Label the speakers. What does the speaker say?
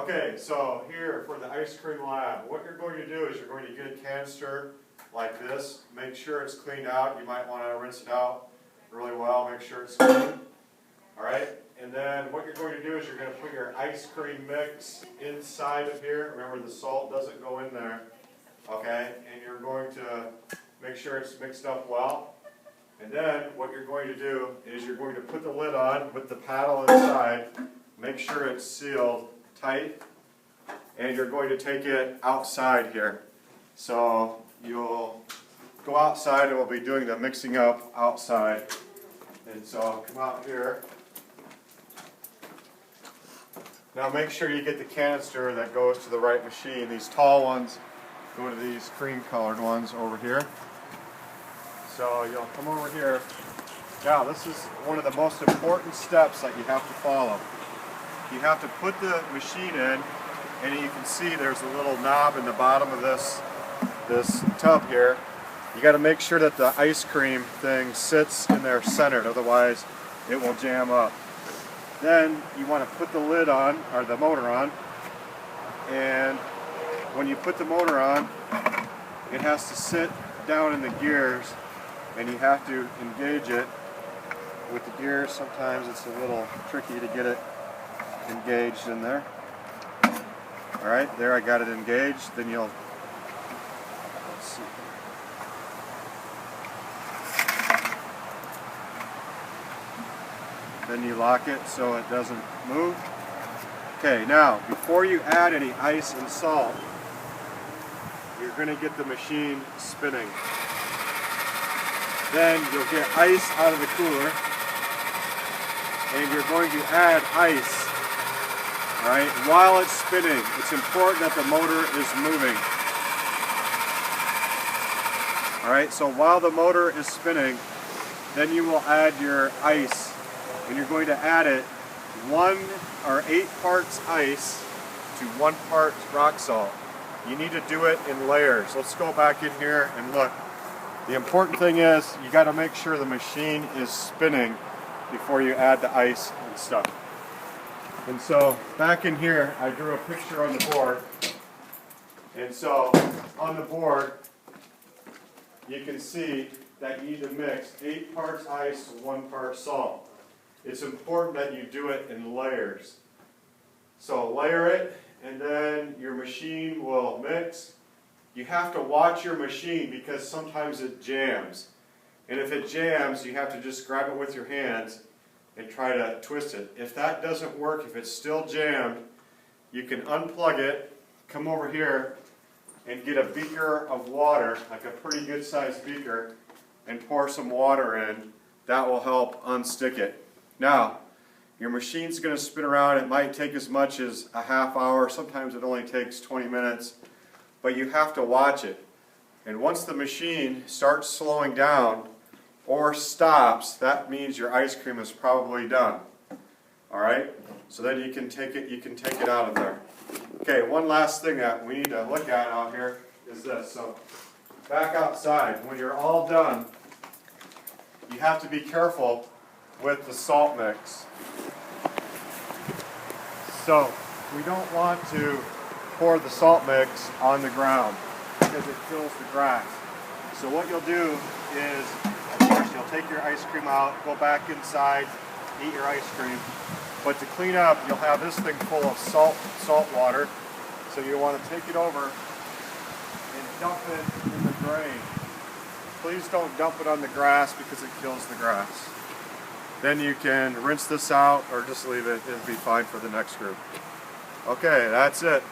Speaker 1: Okay, so here for the ice cream lab, what you're going to do is you're going to get a canister like this. Make sure it's cleaned out. You might want to rinse it out really well. Make sure it's clean. Alright, and then what you're going to do is you're going to put your ice cream mix inside of here. Remember, the salt doesn't go in there. Okay, and you're going to make sure it's mixed up well. And then what you're going to do is you're going to put the lid on with the paddle inside. Make sure it's sealed tight. And you're going to take it outside here. So you'll go outside and we'll be doing the mixing up outside. And so I'll come out here. Now make sure you get the canister that goes to the right machine. These tall ones go to these cream colored ones over here. So you'll come over here. Now this is one of the most important steps that you have to follow. You have to put the machine in, and you can see there's a little knob in the bottom of this tub here. You got to make sure that the ice cream thing sits in there centered, otherwise it will jam up. Then you want to put the lid on, or the motor on, and when you put the motor on, it has to sit down in the gears, and you have to engage it with the gears. Sometimes it's a little tricky to get it engaged in there. Alright, there I got it engaged. Then you'll, let's see. Then you lock it so it doesn't move. Okay, now before you add any ice and salt, you're going to get the machine spinning. Then you'll get ice out of the cooler, and you're going to add ice. Alright, while it's spinning, it's important that the motor is moving. Alright, so while the motor is spinning, then you will add your ice, and you're going to add it 8 parts ice to 1 part rock salt. You need to do it in layers. Let's go back in here and look. The important thing is you got to make sure the machine is spinning before you add the ice and stuff. And so back in here I drew a picture on the board. And so on the board you can see that you need to mix 8 parts ice to 1 part salt. It's important that you do it in layers. So layer it, and then your machine will mix. You have to watch your machine because sometimes it jams. And if it jams, you have to just grab it with your hands and try to twist it. If that doesn't work, if it's still jammed, you can unplug it, come over here, and get a beaker of water, like a pretty good sized beaker, and pour some water in. That will help unstick it. Now, your machine's going to spin around. It might take as much as a half hour. Sometimes it only takes 20 minutes. But you have to watch it. And once the machine starts slowing down or stops, that means your ice cream is probably done. Alright? So then you can take it out of there. Okay, one last thing that we need to look at out here is this. So back outside, when you're all done, you have to be careful with the salt mix. So we don't want to pour the salt mix on the ground because it kills the grass. So what you'll do is, of course, you'll take your ice cream out, go back inside, eat your ice cream. But to clean up, you'll have this thing full of salt water. So you want to take it over and dump it in the drain. Please don't dump it on the grass because it kills the grass. Then you can rinse this out or just leave it. It'll be fine for the next group. Okay, that's it.